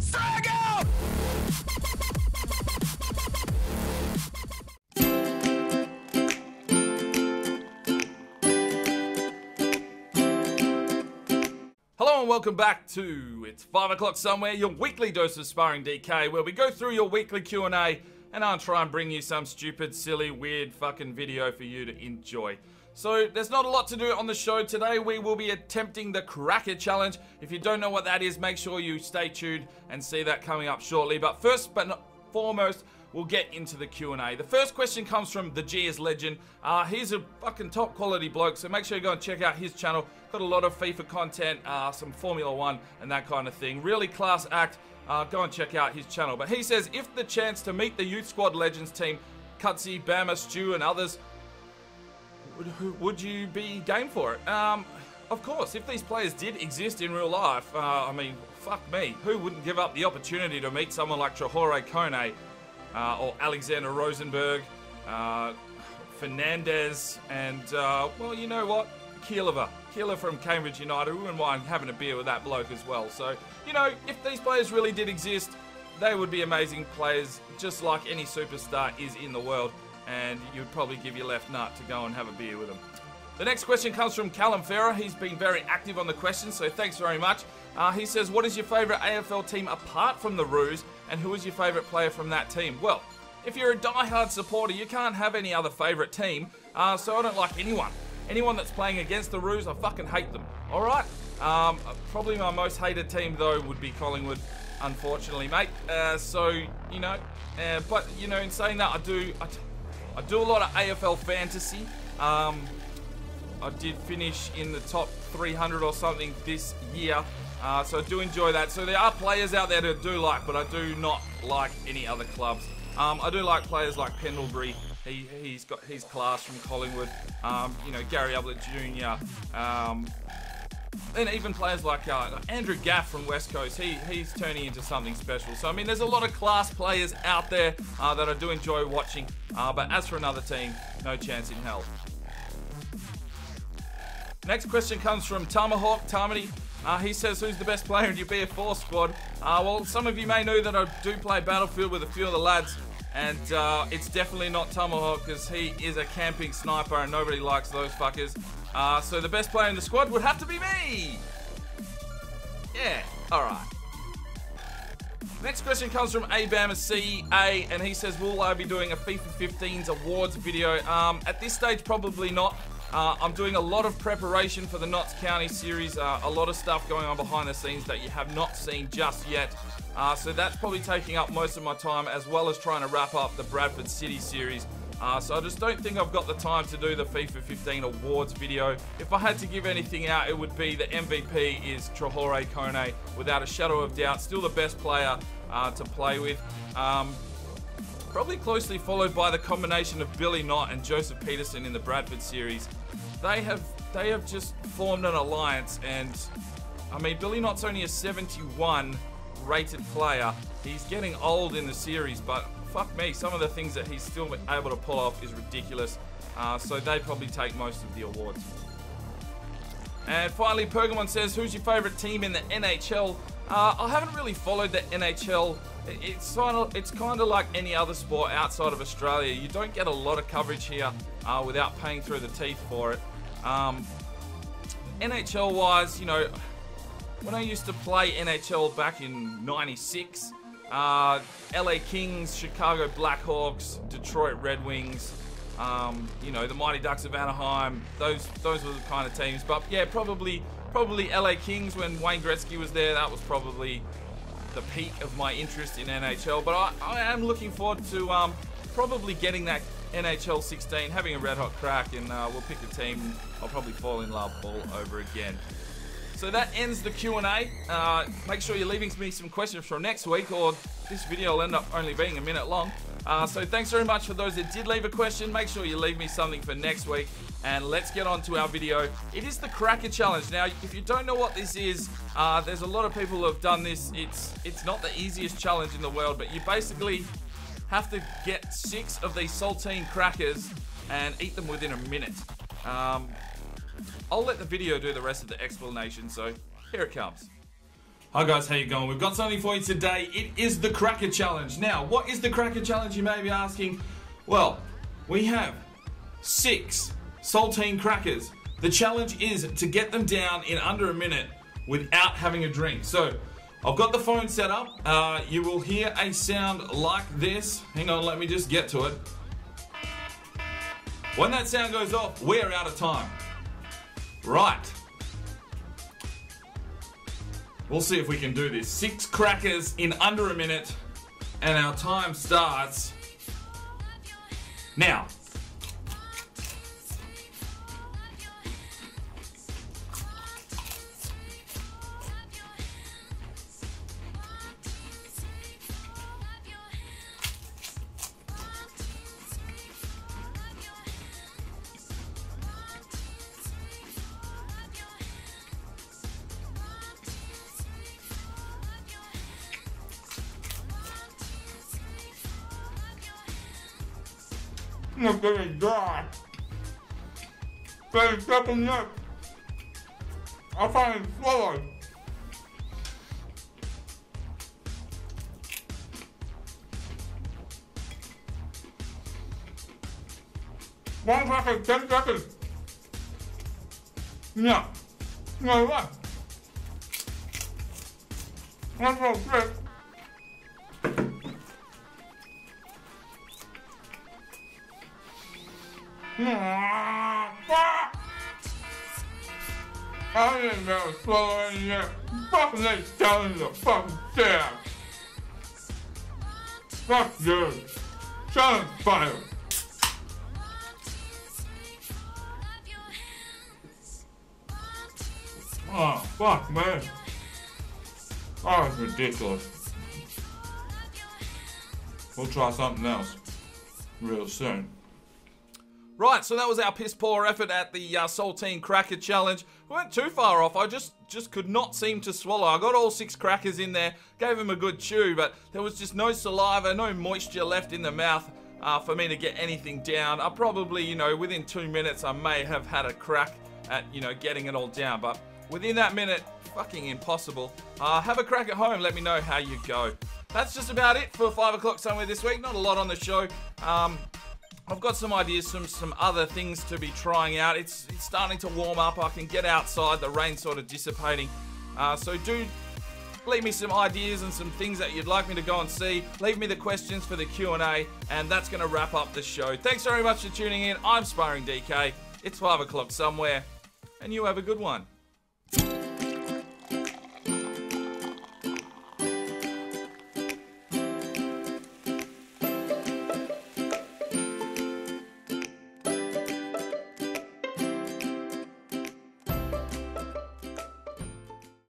Strike out! Hello and welcome back to It's 5 o'clock somewhere, your weekly dose of sparring DK, where we go through your weekly Q&A and I'll try and bring you some stupid, silly, weird fucking video for you to enjoy. So there's not a lot to do on the show today. We will be attempting the Cracker Challenge. If you don't know what that is, make sure you stay tuned and see that coming up shortly. But first but not foremost, we'll get into the Q&A. The first question comes from the GS Legend. He's a fucking top quality bloke, so make sure you go and check out his channel. Got a lot of FIFA content, some Formula 1 and that kind of thing. Really class act. Go and check out his channel. But he says, if the chance to meet the Youth Squad Legends team, Cutsy, Bama, Stu and others, would you be game for it? Of course, if these players did exist in real life, I mean, fuck me. Who wouldn't give up the opportunity to meet someone like Traore Kone, or Alexander Rosenberg, Fernandez, and, well, you know what? Keeler from Cambridge United. Who wouldn't mind having a beer with that bloke as well? So, you know, if these players really did exist, they would be amazing players, just like any superstar is in the world. And you'd probably give your left nut to go and have a beer with them. The next question comes from Callum Ferrer. He's been very active on the question, so thanks very much. He says, what is your favourite AFL team apart from the Roos, and who is your favourite player from that team? Well, if you're a die-hard supporter, you can't have any other favourite team, so I don't like anyone. Anyone that's playing against the Roos, I fucking hate them, alright? Probably my most hated team, though, would be Collingwood, unfortunately, mate. So, you know, but, you know, in saying that, I do a lot of AFL fantasy. I did finish in the top 300 or something this year, so I do enjoy that. So there are players out there that I do like, but I do not like any other clubs. I do like players like Pendlebury. He's got his class from Collingwood. You know, Gary Ablett Jr. And even players like Andrew Gaff from West Coast. He's turning into something special. So I mean, there's a lot of class players out there that I do enjoy watching. But as for another team, no chance in hell. Next question comes from Tomahawk Tamati. He says, who's the best player in your BF4 squad? Well, some of you may know that I do play Battlefield with a few of the lads. And it's definitely not Tomahawk, because he is a camping sniper and nobody likes those fuckers. So the best player in the squad would have to be me! Yeah, alright. Next question comes from ABAMACA, and he says, will I be doing a FIFA 15's awards video? At this stage, probably not. I'm doing a lot of preparation for the Notts County series, a lot of stuff going on behind the scenes that you have not seen just yet. So that's probably taking up most of my time, as well as trying to wrap up the Bradford City series. So I just don't think I've got the time to do the FIFA 15 awards video. If I had to give anything out, it would be the MVP is Traore Kone, without a shadow of doubt. Still the best player to play with. Probably closely followed by the combination of Billy Knott and Joseph Peterson in the Bradford series. They have just formed an alliance, and I mean, Billy Knott's only a 71 rated player. He's getting old in the series, but fuck me, some of the things that he's still able to pull off is ridiculous. So they probably take most of the awards. And finally, Pergamon says, who's your favourite team in the NHL? I haven't really followed the NHL. It's kind of like any other sport outside of Australia. You don't get a lot of coverage here without paying through the teeth for it. NHL wise, you know, when I used to play NHL back in ~96, LA Kings, Chicago Blackhawks, Detroit Red Wings, you know, the Mighty Ducks of Anaheim, those were the kind of teams. But yeah, probably LA Kings when Wayne Gretzky was there. That was probably the peak of my interest in NHL. But I am looking forward to probably getting that NHL 16, having a red hot crack, and we'll pick a team I'll probably fall in love all over again. So that ends the Q&A. Make sure you're leaving me some questions for next week, or this video will end up only being a minute long. So thanks very much for those that did leave a question. Make sure you leave me something for next week, and let's get on to our video. It is the Cracker Challenge. Now, if you don't know what this is, there's a lot of people who have done this. It's not the easiest challenge in the world, but you basically have to get 6 of these saltine crackers and eat them within a minute. I'll let the video do the rest of the explanation, so here it comes. Hi guys, how you going? We've got something for you today. It is the Cracker Challenge. Now, what is the Cracker Challenge, you may be asking? Well, we have 6 saltine crackers. The challenge is to get them down in under a minute without having a drink. So, I've got the phone set up. You will hear a sound like this. Hang on, let me just get to it. When that sound goes off, we're out of time. Right. We'll see if we can do this. 6 crackers in under a minute, and our time starts now. I'm gonna die. 30 seconds left. I'll find swallow. One second, 10 seconds. No. No, what? One more flip. I didn't know swallowing yet. Fucking they telling the fucking damn. Fuck you. Challenge fire. Oh, fuck, man. That was ridiculous. We'll try something else real soon. Right, so that was our piss poor effort at the Saltine Cracker Challenge. We weren't too far off. I just could not seem to swallow. I got all 6 crackers in there, gave them a good chew, but there was just no saliva, no moisture left in the mouth for me to get anything down. I probably, within 2 minutes, I may have had a crack at, getting it all down, but within that minute, fucking impossible. Have a crack at home. Let me know how you go. That's just about it for 5 o'clock somewhere this week. Not a lot on the show. I've got some ideas, some other things to be trying out. It's starting to warm up. I can get outside. The rain's sort of dissipating. So do leave me some ideas and some things that you'd like me to go and see. Leave me the questions for the Q&A, and that's going to wrap up the show. Thanks very much for tuning in. I'm Sparring DK. It's 5 o'clock somewhere, and you have a good one.